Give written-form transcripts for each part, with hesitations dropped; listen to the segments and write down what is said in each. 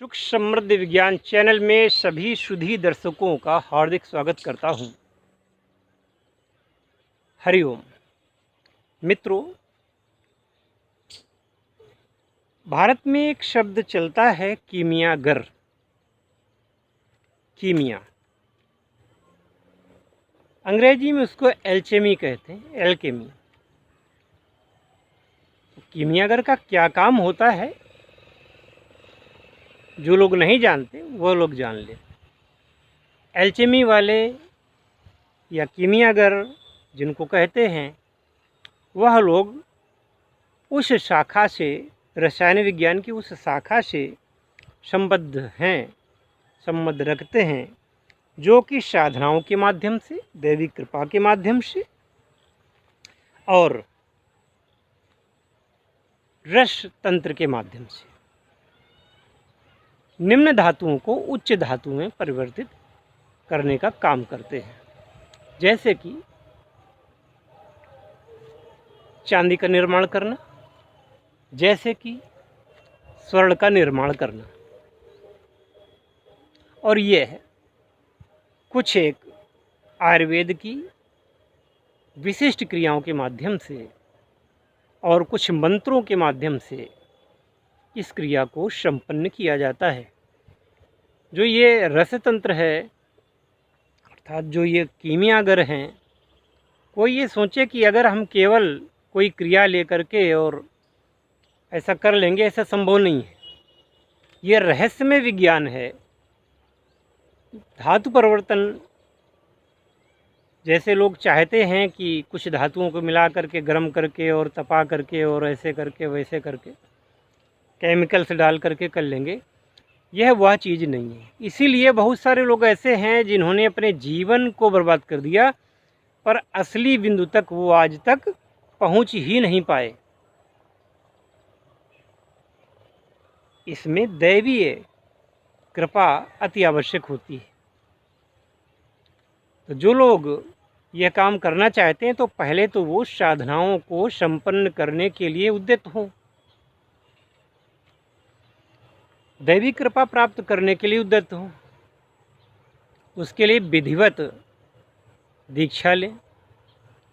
सुख समृद्धि विज्ञान चैनल में सभी सुधी दर्शकों का हार्दिक स्वागत करता हूं। हरिओम मित्रों, भारत में एक शब्द चलता है कीमियागर। कीमिया अंग्रेजी में उसको एल्केमी कहते हैं, एल्केमी। कीमियागर का क्या काम होता है, जो लोग नहीं जानते वो लोग जान लें। एल्केमी वाले या कीमियागर जिनको कहते हैं, वह लोग उस शाखा से, रसायन विज्ञान की उस शाखा से संबद्ध हैं, संबंध रखते हैं, जो कि साधनाओं के माध्यम से, दैवी कृपा के माध्यम से और रस तंत्र के माध्यम से निम्न धातुओं को उच्च धातु में परिवर्तित करने का काम करते हैं। जैसे कि चांदी का निर्माण करना, जैसे कि स्वर्ण का निर्माण करना। और ये है कुछ एक आयुर्वेद की विशिष्ट क्रियाओं के माध्यम से और कुछ मंत्रों के माध्यम से इस क्रिया को संपन्न किया जाता है। जो ये रसतंत्र है, अर्थात जो ये कीमियागर हैं, कोई ये सोचे कि अगर हम केवल कोई क्रिया लेकर के और ऐसा कर लेंगे, ऐसा संभव नहीं है। ये रहस्यमय विज्ञान है। धातु परिवर्तन जैसे लोग चाहते हैं कि कुछ धातुओं को मिला करके, गर्म करके और तपा करके और ऐसे करके वैसे करके केमिकल्स डाल करके कर लेंगे, यह वह चीज़ नहीं है। इसीलिए बहुत सारे लोग ऐसे हैं जिन्होंने अपने जीवन को बर्बाद कर दिया, पर असली बिंदु तक वो आज तक पहुंच ही नहीं पाए। इसमें दैवीय कृपा अति आवश्यक होती है। तो जो लोग यह काम करना चाहते हैं, तो पहले तो वो साधनाओं को संपन्न करने के लिए उद्यत हों, दैवी कृपा प्राप्त करने के लिए उद्यत हों। उसके लिए विधिवत दीक्षा लें,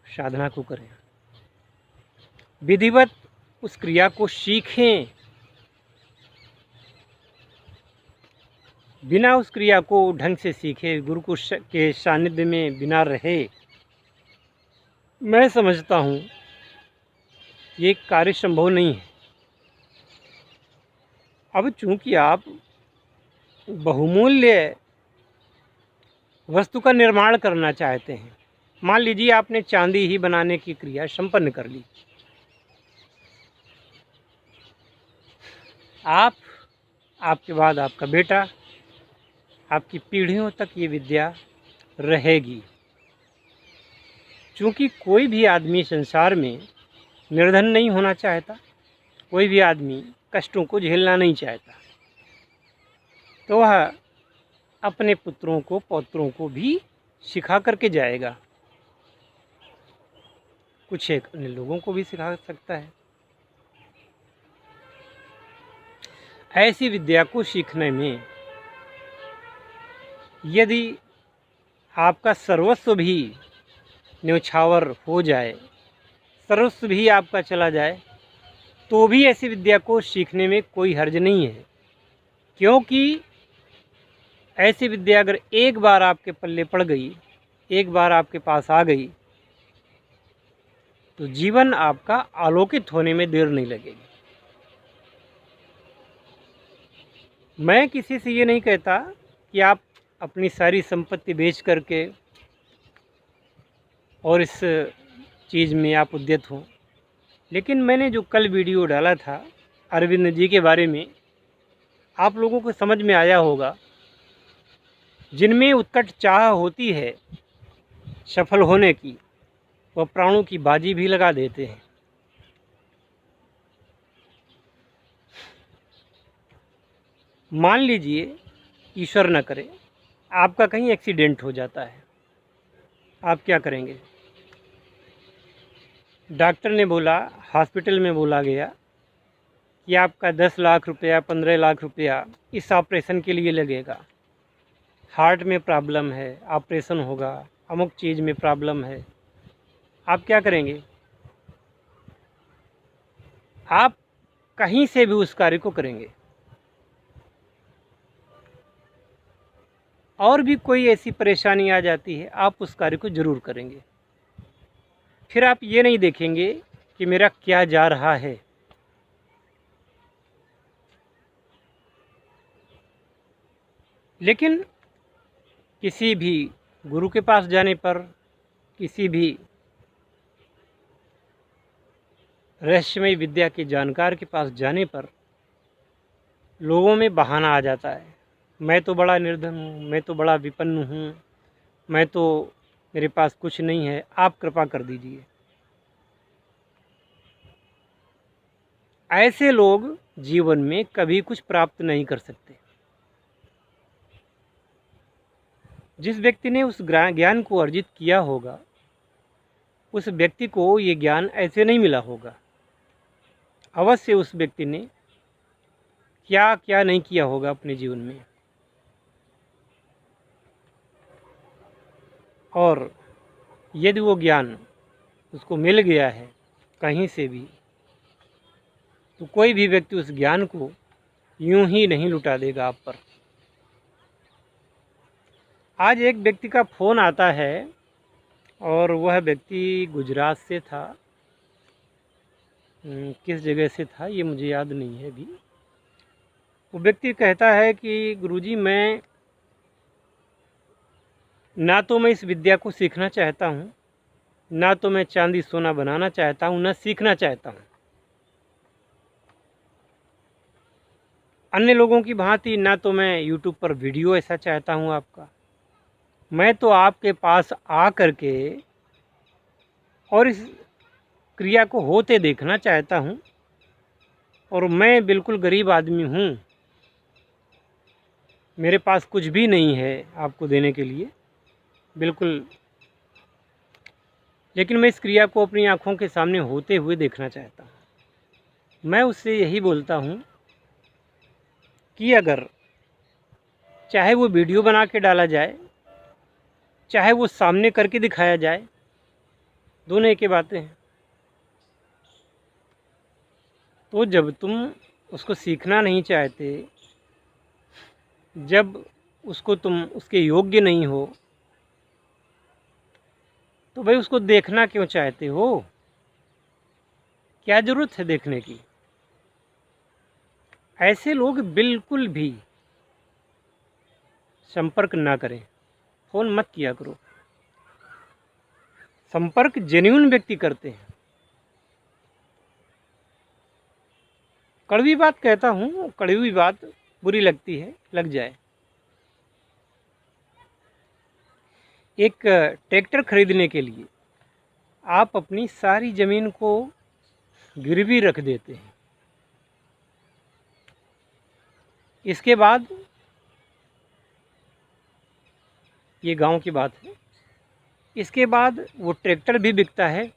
साधना को करें, विधिवत उस क्रिया को सीखें। बिना उस क्रिया को ढंग से सीखे, गुरु को के सानिध्य में बिना रहे, मैं समझता हूँ ये कार्य संभव नहीं है। अब चूंकि आप बहुमूल्य वस्तु का निर्माण करना चाहते हैं, मान लीजिए आपने चांदी ही बनाने की क्रिया संपन्न कर ली, आपके बाद आपका बेटा, आपकी पीढ़ियों तक ये विद्या रहेगी। चूँकि कोई भी आदमी संसार में निर्धन नहीं होना चाहता, कोई भी आदमी कष्टों को झेलना नहीं चाहता, तो वह अपने पुत्रों को, पौत्रों को भी सिखा करके जाएगा। कुछ एक अन्य लोगों को भी सिखा सकता है। ऐसी विद्या को सीखने में यदि आपका सर्वस्व भी न्यौछावर हो जाए, सर्वस्व भी आपका चला जाए, तो भी ऐसी विद्या को सीखने में कोई हर्ज नहीं है। क्योंकि ऐसी विद्या अगर एक बार आपके पल्ले पड़ गई, एक बार आपके पास आ गई, तो जीवन आपका आलोकित होने में देर नहीं लगेगी। मैं किसी से ये नहीं कहता कि आप अपनी सारी संपत्ति बेच करके और इस चीज़ में आप उद्यत हों, लेकिन मैंने जो कल वीडियो डाला था अरविंद जी के बारे में, आप लोगों को समझ में आया होगा। जिनमें उत्कट चाह होती है सफल होने की, वह प्राणों की बाजी भी लगा देते हैं। मान लीजिए, ईश्वर न करे, आपका कहीं एक्सीडेंट हो जाता है, आप क्या करेंगे? डॉक्टर ने बोला, हॉस्पिटल में बोला गया कि आपका 10 लाख रुपया 15 लाख रुपया इस ऑपरेशन के लिए लगेगा, हार्ट में प्रॉब्लम है, ऑपरेशन होगा, अमुक चीज़ में प्रॉब्लम है, आप क्या करेंगे? आप कहीं से भी उस कार्य को करेंगे। और भी कोई ऐसी परेशानी आ जाती है, आप उस कार्य को ज़रूर करेंगे। फिर आप ये नहीं देखेंगे कि मेरा क्या जा रहा है। लेकिन किसी भी गुरु के पास जाने पर, किसी भी रहस्यमय विद्या के जानकार के पास जाने पर लोगों में बहाना आ जाता है, मैं तो बड़ा निर्धन हूँ, मैं तो बड़ा विपन्न हूँ, मैं तो, मेरे पास कुछ नहीं है, आप कृपा कर दीजिए। ऐसे लोग जीवन में कभी कुछ प्राप्त नहीं कर सकते। जिस व्यक्ति ने उस ज्ञान को अर्जित किया होगा, उस व्यक्ति को ये ज्ञान ऐसे नहीं मिला होगा। अवश्य उस व्यक्ति ने क्या क्या नहीं किया होगा अपने जीवन में। और यदि वो ज्ञान उसको मिल गया है कहीं से भी, तो कोई भी व्यक्ति उस ज्ञान को यूं ही नहीं लुटा देगा आप पर। आज एक व्यक्ति का फ़ोन आता है और वह व्यक्ति गुजरात से था, किस जगह से था ये मुझे याद नहीं है अभी। वो व्यक्ति कहता है कि गुरुजी, ना तो मैं इस विद्या को सीखना चाहता हूँ, ना तो मैं चांदी सोना बनाना चाहता हूँ, ना सीखना चाहता हूँ। अन्य लोगों की भांति ना तो मैं यूट्यूब पर वीडियो ऐसा चाहता हूँ आपका, मैं तो आपके पास आ कर के और इस क्रिया को होते देखना चाहता हूँ। और मैं बिल्कुल गरीब आदमी हूँ, मेरे पास कुछ भी नहीं है आपको देने के लिए, बिल्कुल, लेकिन मैं इस क्रिया को अपनी आँखों के सामने होते हुए देखना चाहता हूँ। मैं उससे यही बोलता हूँ कि अगर चाहे वो वीडियो बना के डाला जाए, चाहे वो सामने करके दिखाया जाए, दोनों एक ही बातें हैं। तो जब तुम उसको सीखना नहीं चाहते, जब उसको तुम उसके योग्य नहीं हो, तो भाई उसको देखना क्यों चाहते हो? क्या ज़रूरत है देखने की? ऐसे लोग बिल्कुल भी संपर्क ना करें, फ़ोन मत किया करो। संपर्क जेन्युइन व्यक्ति करते हैं। कड़वी बात कहता हूँ, कड़वी बात बुरी लगती है, लग जाए। एक ट्रैक्टर खरीदने के लिए आप अपनी सारी ज़मीन को गिरवी रख देते हैं। इसके बाद, ये गांव की बात है, इसके बाद वो ट्रैक्टर भी बिकता है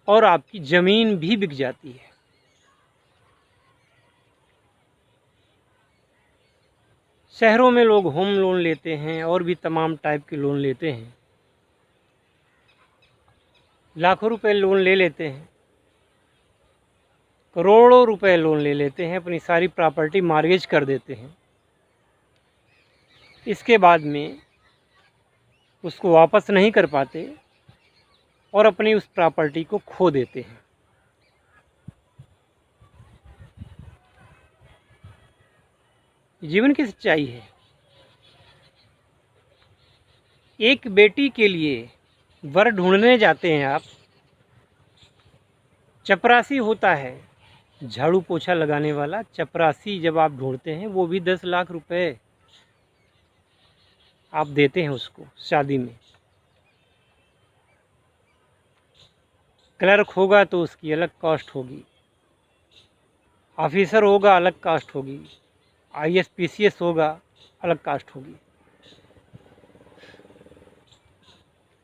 और आपकी ज़मीन भी बिक जाती है। शहरों में लोग होम लोन लेते हैं और भी तमाम टाइप के लोन लेते हैं, लाखों रुपए लोन ले लेते हैं, करोड़ों रुपए लोन ले लेते हैं, अपनी सारी प्रॉपर्टी मॉर्गेज कर देते हैं। इसके बाद में उसको वापस नहीं कर पाते और अपनी उस प्रॉपर्टी को खो देते हैं। जीवन की सच्चाई है। एक बेटी के लिए वर ढूंढने जाते हैं आप, चपरासी होता है, झाड़ू पोछा लगाने वाला चपरासी जब आप ढूंढते हैं, वो भी 10 लाख रुपए आप देते हैं उसको शादी में। क्लर्क होगा तो उसकी अलग कॉस्ट होगी, ऑफिसर होगा अलग कास्ट होगी, IAS PCS होगा अलग कास्ट होगी।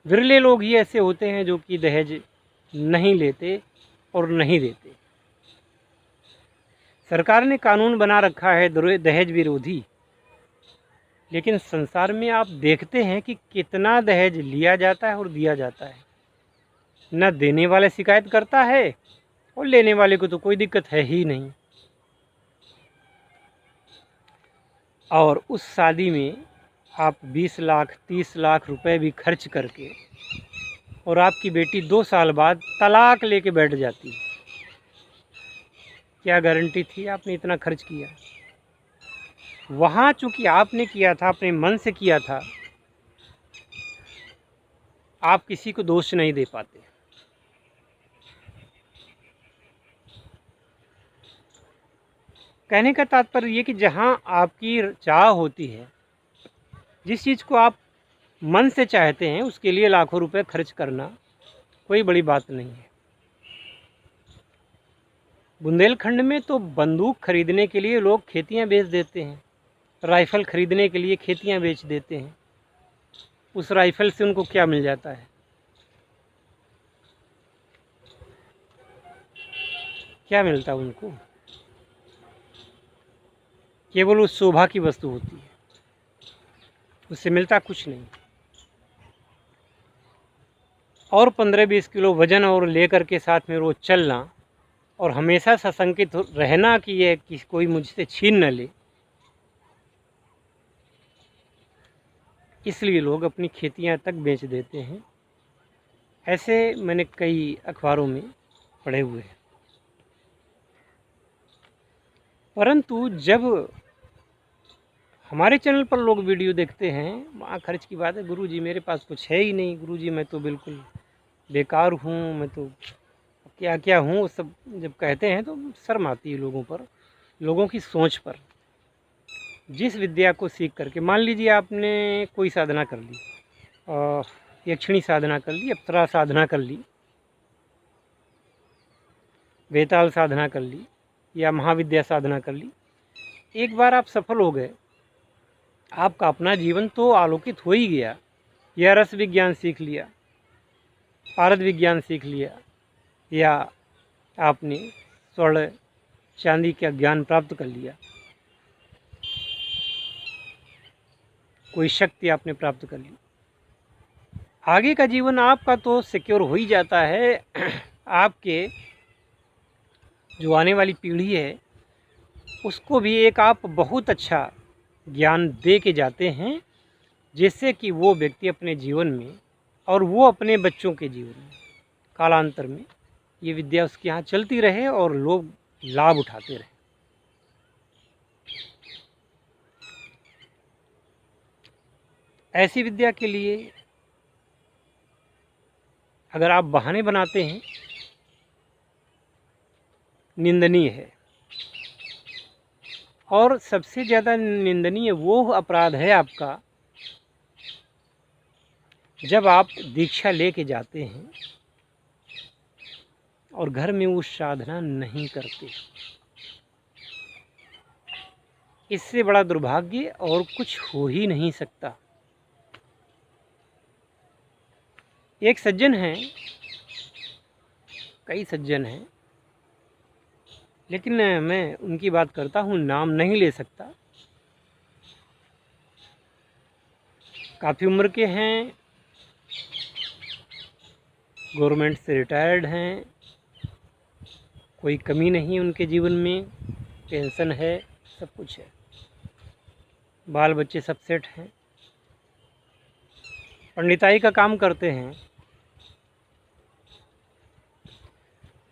विरले लोग ही ऐसे होते हैं जो कि दहेज नहीं लेते और नहीं देते। सरकार ने कानून बना रखा है दहेज विरोधी, लेकिन संसार में आप देखते हैं कि कितना दहेज लिया जाता है और दिया जाता है। न देने वाले शिकायत करता है और लेने वाले को तो कोई दिक्कत है ही नहीं। और उस शादी में आप 20 लाख 30 लाख रुपए भी खर्च करके और आपकी बेटी 2 साल बाद तलाक लेके बैठ जाती है। क्या गारंटी थी आपने इतना खर्च किया? वहाँ चूंकि आपने किया था, अपने मन से किया था, आप किसी को दोष नहीं दे पाते। कहने का तात्पर्य ये कि जहाँ आपकी चाह होती है, जिस चीज़ को आप मन से चाहते हैं, उसके लिए लाखों रुपए खर्च करना कोई बड़ी बात नहीं है। बुंदेलखंड में तो बंदूक खरीदने के लिए लोग खेतियां बेच देते हैं, राइफ़ल खरीदने के लिए खेतियां बेच देते हैं। उस राइफ़ल से उनको क्या मिल जाता है? क्या मिलता है उनको? केवल उस शोभा की वस्तु होती है, उससे मिलता कुछ नहीं। और 15-20 किलो वज़न और लेकर के साथ में रोज़ चलना और हमेशा सशंकित रहना कि ये कि कोई मुझसे छीन न ले, इसलिए लोग अपनी खेतियां तक बेच देते हैं। ऐसे मैंने कई अखबारों में पढ़े हुए हैं। परंतु जब हमारे चैनल पर लोग वीडियो देखते हैं, वहाँ खर्च की बात है, गुरुजी मेरे पास कुछ है ही नहीं, गुरुजी मैं तो बिल्कुल बेकार हूँ, मैं तो क्या क्या हूँ, वो सब जब कहते हैं तो शर्म आती है लोगों पर, लोगों की सोच पर। जिस विद्या को सीख करके, मान लीजिए आपने कोई साधना कर ली, यक्षिणी साधना कर ली, अप्सरा साधना कर ली, बेताल साधना कर ली या महाविद्या साधना कर ली, एक बार आप सफल हो गए, आपका अपना जीवन तो आलोकित हो ही गया। या रस विज्ञान सीख लिया, पारद विज्ञान सीख लिया, या आपने स्वर्ण चांदी का ज्ञान प्राप्त कर लिया, कोई शक्ति आपने प्राप्त कर ली, आगे का जीवन आपका तो सिक्योर हो ही जाता है। आपके जो आने वाली पीढ़ी है उसको भी एक आप बहुत अच्छा ज्ञान दे के जाते हैं, जिससे कि वो व्यक्ति अपने जीवन में और वो अपने बच्चों के जीवन में कालांतर में ये विद्या उसके यहाँ चलती रहे और लोग लाभ उठाते रहे। ऐसी विद्या के लिए अगर आप बहाने बनाते हैं, निंदनीय है। और सबसे ज़्यादा निंदनीय वो अपराध है आपका जब आप दीक्षा लेके जाते हैं और घर में वो साधना नहीं करते। इससे बड़ा दुर्भाग्य और कुछ हो ही नहीं सकता। एक सज्जन हैं, कई सज्जन हैं, लेकिन मैं उनकी बात करता हूँ, नाम नहीं ले सकता। काफ़ी उम्र के हैं, गवर्नमेंट से रिटायर्ड हैं, कोई कमी नहीं उनके जीवन में, पेंशन है, सब कुछ है, बाल बच्चे सब सेट हैं, पंडिताई का काम करते हैं।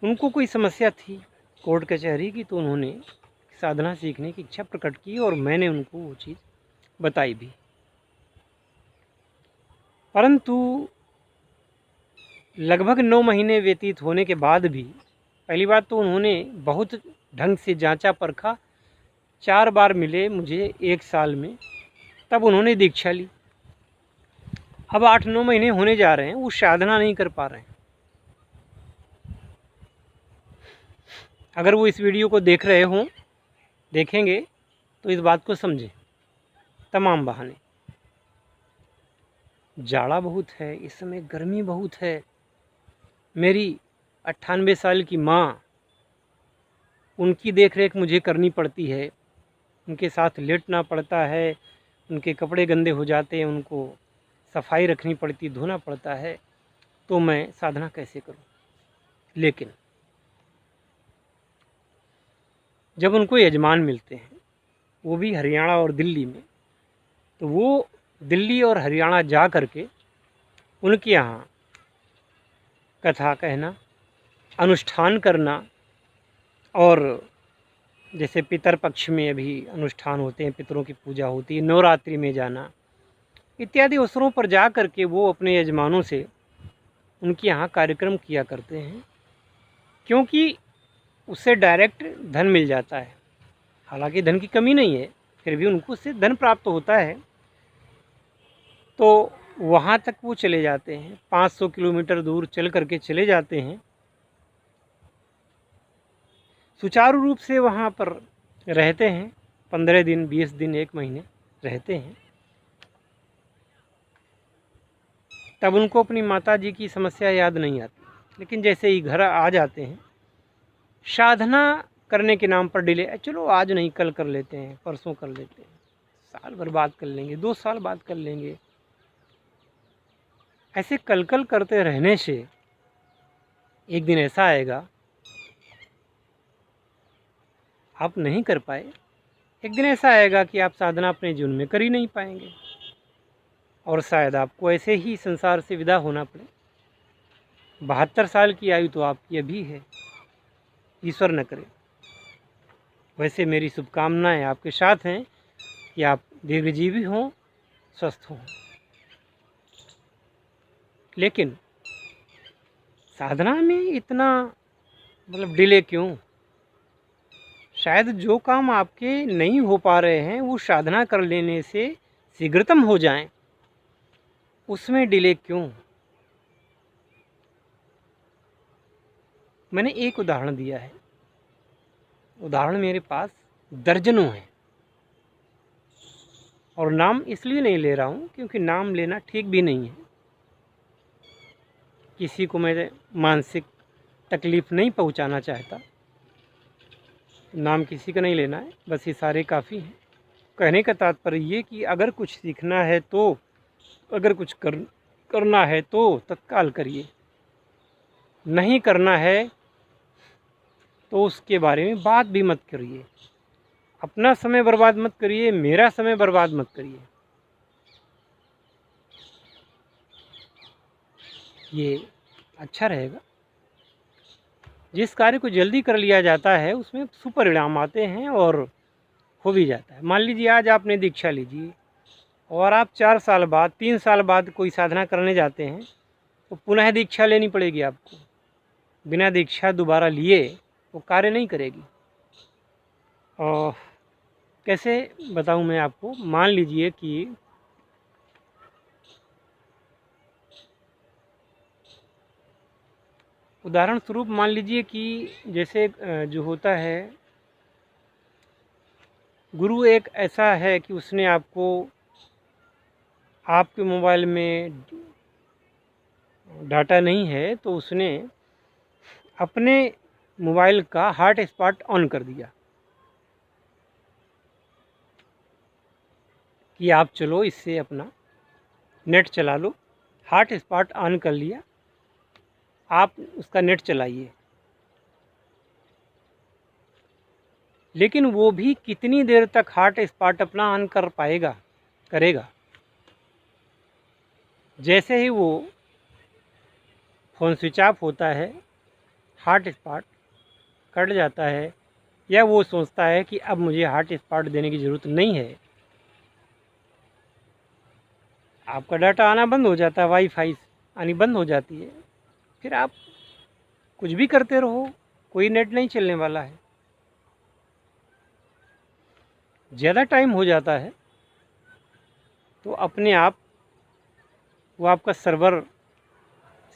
उनको कोई समस्या थी कोर्ट कचहरी की, तो उन्होंने साधना सीखने की इच्छा प्रकट की और मैंने उनको वो चीज़ बताई भी। परंतु लगभग 9 महीने व्यतीत होने के बाद भी, पहली बात तो उन्होंने बहुत ढंग से जांचा परखा, 4 बार मिले मुझे 1 साल में, तब उन्होंने दीक्षा ली। अब 8-9 महीने होने जा रहे हैं, वो साधना नहीं कर पा रहे हैं। अगर वो इस वीडियो को देख रहे हों, देखेंगे तो इस बात को समझें। तमाम बहाने, जाड़ा बहुत है इस समय, गर्मी बहुत है। मेरी 98 साल की माँ उनकी देख रेख मुझे करनी पड़ती है, उनके साथ लेटना पड़ता है, उनके कपड़े गंदे हो जाते हैं, उनको सफाई रखनी पड़ती, धोना पड़ता है, तो मैं साधना कैसे करूं। लेकिन जब उनको यजमान मिलते हैं, वो भी हरियाणा और दिल्ली में, तो वो दिल्ली और हरियाणा जा कर के उनके यहाँ कथा कहना, अनुष्ठान करना, और जैसे पितर पक्ष में अभी अनुष्ठान होते हैं, पितरों की पूजा होती है, नवरात्रि में जाना इत्यादि अवसरों पर जा कर के वो अपने यजमानों से उनके यहाँ कार्यक्रम किया करते हैं, क्योंकि उससे डायरेक्ट धन मिल जाता है। हालांकि धन की कमी नहीं है, फिर भी उनको उससे धन प्राप्त होता है, तो वहाँ तक वो चले जाते हैं, 500 किलोमीटर दूर चल करके चले जाते हैं, सुचारू रूप से वहाँ पर रहते हैं, 15 दिन, 20 दिन, 1 महीने रहते हैं। तब उनको अपनी माता जी की समस्या याद नहीं आती, लेकिन जैसे ही घर आ जाते हैं, साधना करने के नाम पर डिले, चलो आज नहीं कल कर लेते हैं, परसों कर लेते हैं, साल भर बाद कर लेंगे, 2 साल बाद कर लेंगे, ऐसे कल करते रहने से एक दिन ऐसा आएगा आप नहीं कर पाए, एक दिन ऐसा आएगा कि आप साधना अपने जीवन में कर ही नहीं पाएंगे, और शायद आपको ऐसे ही संसार से विदा होना पड़े। 72 साल की आयु तो आपकी अभी है, ईश्वर न करे। वैसे मेरी शुभकामनाएं आपके साथ हैं कि आप दीर्घजीवी हों, स्वस्थ हों। लेकिन साधना में इतना डिले क्यों? शायद जो काम आपके नहीं हो पा रहे हैं वो साधना कर लेने से शीघ्रतम हो जाएं, उसमें डिले क्यों? मैंने एक उदाहरण दिया है, उदाहरण मेरे पास दर्जनों हैं, और नाम इसलिए नहीं ले रहा हूँ क्योंकि नाम लेना ठीक भी नहीं है। किसी को मैं मानसिक तकलीफ़ नहीं पहुँचाना चाहता, नाम किसी का नहीं लेना है, बस इशारे काफ़ी हैं। कहने का तात्पर्य ये कि अगर कुछ सीखना है तो, अगर कुछ करना है तो तत्काल करिए, नहीं करना है तो उसके बारे में बात भी मत करिए, अपना समय बर्बाद मत करिए, मेरा समय बर्बाद मत करिए। ये अच्छा रहेगा। जिस कार्य को जल्दी कर लिया जाता है उसमें सुपरिणाम आते हैं और हो भी जाता है। मान लीजिए आज आपने दीक्षा लीजिए और आप 4 साल बाद, 3 साल बाद कोई साधना करने जाते हैं तो पुनः दीक्षा लेनी पड़ेगी आपको। बिना दीक्षा दोबारा लिए वो कार्य नहीं करेगी। और कैसे बताऊं मैं आपको? मान लीजिए कि उदाहरण स्वरूप मान लीजिए कि जैसे जो होता है, गुरु एक ऐसा है कि उसने आपको आपके मोबाइल में डाटा नहीं है तो उसने अपने मोबाइल का हॉटस्पॉट ऑन कर दिया कि आप चलो इससे अपना नेट चला लो। हॉटस्पॉट ऑन कर लिया, आप उसका नेट चलाइए। लेकिन वो भी कितनी देर तक हॉटस्पॉट अपना ऑन कर पाएगा, करेगा? जैसे ही वो फ़ोन स्विच ऑफ होता है, हॉटस्पॉट कट जाता है, या वो सोचता है कि अब मुझे हॉटस्पॉट देने की ज़रूरत नहीं है, आपका डाटा आना बंद हो जाता है, वाईफाई आनी बंद हो जाती है, फिर आप कुछ भी करते रहो, कोई नेट नहीं चलने वाला है। ज़्यादा टाइम हो जाता है तो अपने आप वो आपका सर्वर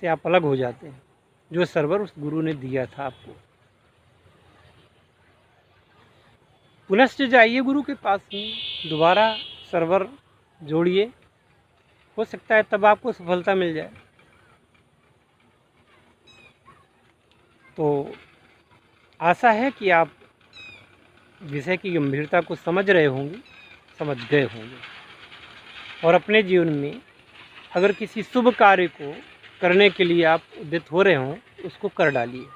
से आप अलग हो जाते हैं, जो सर्वर उस गुरु ने दिया था आपको। पुनश्च जाइए गुरु के पास में, दोबारा सर्वर जोड़िए, हो सकता है तब आपको सफलता मिल जाए। तो आशा है कि आप विषय की गंभीरता को समझ रहे होंगे, समझ गए होंगे, और अपने जीवन में अगर किसी शुभ कार्य को करने के लिए आप उद्यत हो रहे हों, उसको कर डालिए।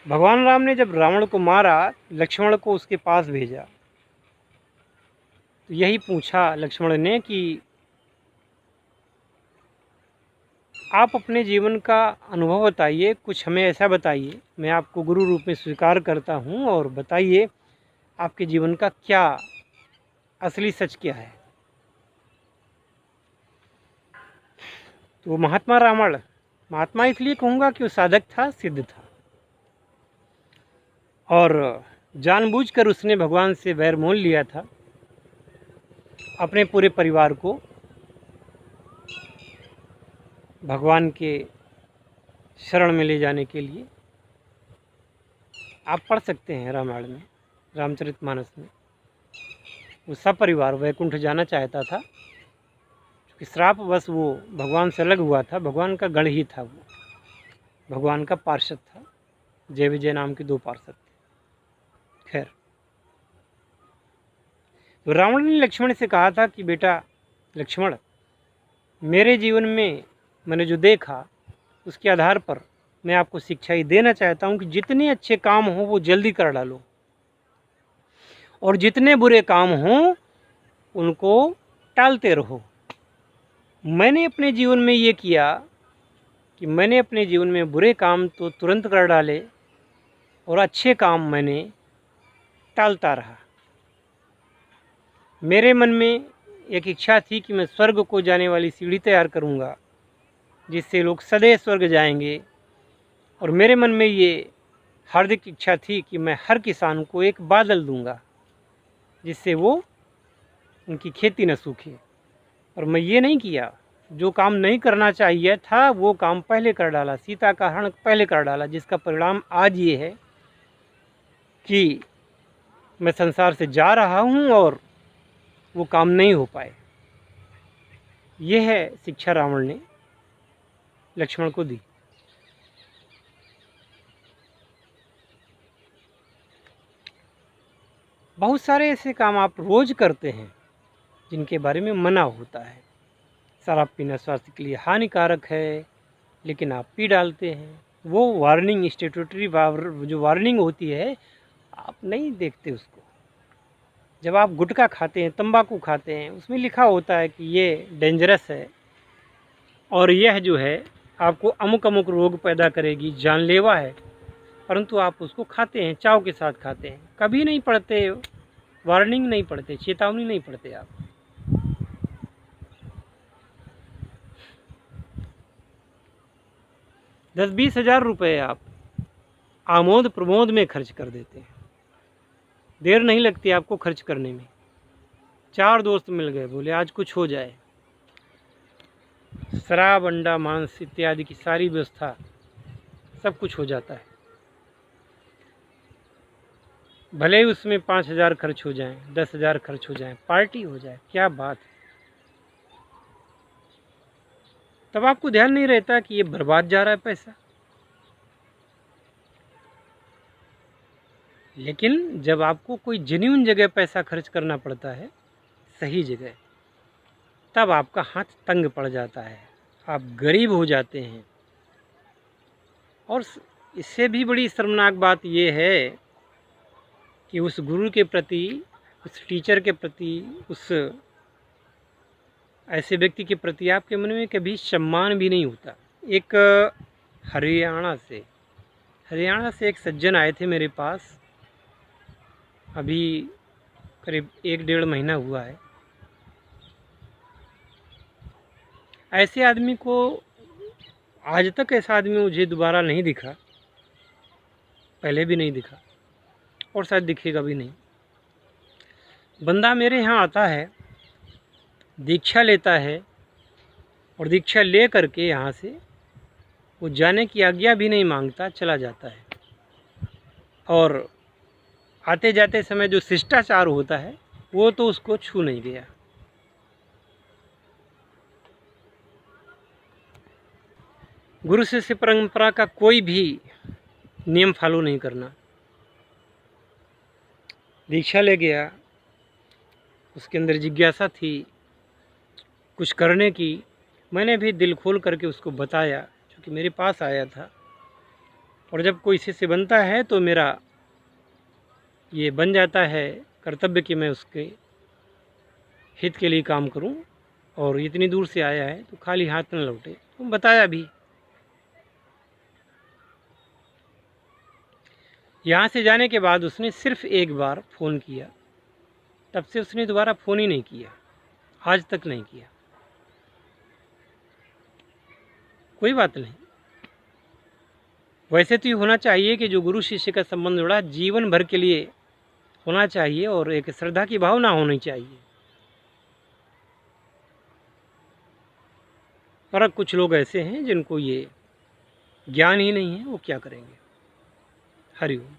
भगवान राम ने जब रावण को मारा, लक्ष्मण को उसके पास भेजा, तो यही पूछा लक्ष्मण ने कि आप अपने जीवन का अनुभव बताइए, कुछ हमें ऐसा बताइए, मैं आपको गुरु रूप में स्वीकार करता हूँ, और बताइए आपके जीवन का क्या असली सच क्या है। तो महात्मा रावण, महात्मा इसलिए कहूँगा कि वो साधक था, सिद्ध था, और जानबूझकर उसने भगवान से वैर मोल लिया था, अपने पूरे परिवार को भगवान के शरण में ले जाने के लिए। आप पढ़ सकते हैं रामायण में, रामचरितमानस में, वो सब परिवार वैकुंठ जाना चाहता था, क्योंकि श्रापवश वो भगवान से अलग हुआ था। भगवान का गण ही था, वो भगवान का पार्षद था, जय विजय नाम के 2 पार्षद थे। खैर, तो रावण ने लक्ष्मण से कहा था कि बेटा लक्ष्मण, मेरे जीवन में मैंने जो देखा उसके आधार पर मैं आपको शिक्षा ही देना चाहता हूँ कि जितने अच्छे काम हों वो जल्दी कर डालो, और जितने बुरे काम हों उनको टालते रहो। मैंने अपने जीवन में ये किया कि मैंने अपने जीवन में बुरे काम तो तुरंत कर डाले, और अच्छे काम मैंने टालता रहा। मेरे मन में एक इच्छा थी कि मैं स्वर्ग को जाने वाली सीढ़ी तैयार करूँगा, जिससे लोग सदैव स्वर्ग जाएंगे, और मेरे मन में ये हार्दिक इच्छा थी कि मैं हर किसान को एक बादल दूंगा, जिससे वो उनकी खेती न सूखे। और मैं ये नहीं किया, जो काम नहीं करना चाहिए था वो काम पहले कर डाला, सीता का हरण पहले कर डाला, जिसका परिणाम आज ये है कि मैं संसार से जा रहा हूँ और वो काम नहीं हो पाए। यह है शिक्षा रावण ने लक्ष्मण को दी। बहुत सारे ऐसे काम आप रोज़ करते हैं जिनके बारे में मना होता है। शराब पीना स्वास्थ्य के लिए हानिकारक है, लेकिन आप पी डालते हैं। वो वार्निंग, स्टेट्यूटरी जो वार्निंग होती है, आप नहीं देखते उसको। जब आप गुटखा खाते हैं, तंबाकू खाते हैं, उसमें लिखा होता है कि ये डेंजरस है, और यह जो है आपको अमुक अमुक रोग पैदा करेगी, जानलेवा है, परंतु आप उसको खाते हैं, चाव के साथ खाते हैं। कभी नहीं पढ़ते, वार्निंग नहीं पढ़ते, चेतावनी नहीं पढ़ते आप। दस 20 हज़ार रुपये आप आमोद प्रमोद में खर्च कर देते हैं। देर नहीं लगती आपको खर्च करने में। 4 दोस्त मिल गए, बोले आज कुछ हो जाए, शराब, अंडा, मांस इत्यादि की सारी व्यवस्था, सब कुछ हो जाता है। भले ही उसमें 5,000 खर्च हो जाएं, 10,000 खर्च हो जाएं, पार्टी हो जाए, क्या बात है। तब आपको ध्यान नहीं रहता कि ये बर्बाद जा रहा है पैसा। लेकिन जब आपको कोई जेन्युइन जगह पैसा खर्च करना पड़ता है, सही जगह, तब आपका हाथ तंग पड़ जाता है, आप गरीब हो जाते हैं। और इससे भी बड़ी शर्मनाक बात यह है कि उस गुरु के प्रति, उस टीचर के प्रति, उस ऐसे व्यक्ति के प्रति आपके मन में कभी सम्मान भी नहीं होता। एक हरियाणा से एक सज्जन आए थे मेरे पास, अभी करीब 1-1.5 महीना हुआ है। ऐसे आदमी को, आज तक ऐसा आदमी मुझे दोबारा नहीं दिखा, पहले भी नहीं दिखा और शायद दिखेगा भी नहीं। बंदा मेरे यहाँ आता है, दीक्षा लेता है, और दीक्षा ले करके यहाँ से वो जाने की आज्ञा भी नहीं मांगता, चला जाता है। और आते जाते समय जो शिष्टाचार होता है वो तो उसको छू नहीं गया। गुरु शिष्य परंपरा का कोई भी नियम फॉलो नहीं करना, दीक्षा ले गया, उसके अंदर जिज्ञासा थी कुछ करने की। मैंने भी दिल खोल करके उसको बताया, क्योंकि मेरे पास आया था। और जब कोई शिष्य बनता है तो मेरा ये बन जाता है कर्तव्य कि मैं उसके हित के लिए काम करूं, और इतनी दूर से आया है तो खाली हाथ न लौटे। तो बताया भी। यहाँ से जाने के बाद उसने सिर्फ एक बार फ़ोन किया, तब से उसने दोबारा फ़ोन ही नहीं किया, आज तक नहीं किया। कोई बात नहीं, वैसे तो ये होना चाहिए कि जो गुरु शिष्य का संबंध जुड़ा जीवन भर के लिए होना चाहिए, और एक श्रद्धा की भावना होनी चाहिए। पर कुछ लोग ऐसे हैं जिनको ये ज्ञान ही नहीं है, वो क्या करेंगे। हरिओम।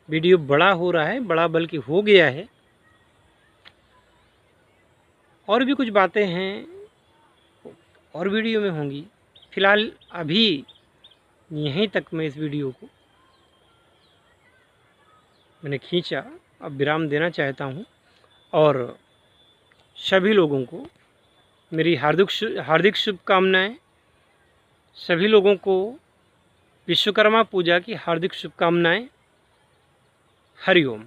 वीडियो बड़ा हो रहा है, बड़ा बल्कि हो गया है। और भी कुछ बातें हैं और वीडियो में होंगी। फ़िलहाल अभी यहीं तक मैं इस वीडियो को मैंने खींचा, अब विराम देना चाहता हूँ। और सभी लोगों को मेरी हार्दिक शुभकामनाएं। सभी लोगों को विश्वकर्मा पूजा की हार्दिक शुभकामनाएं। हरिओम।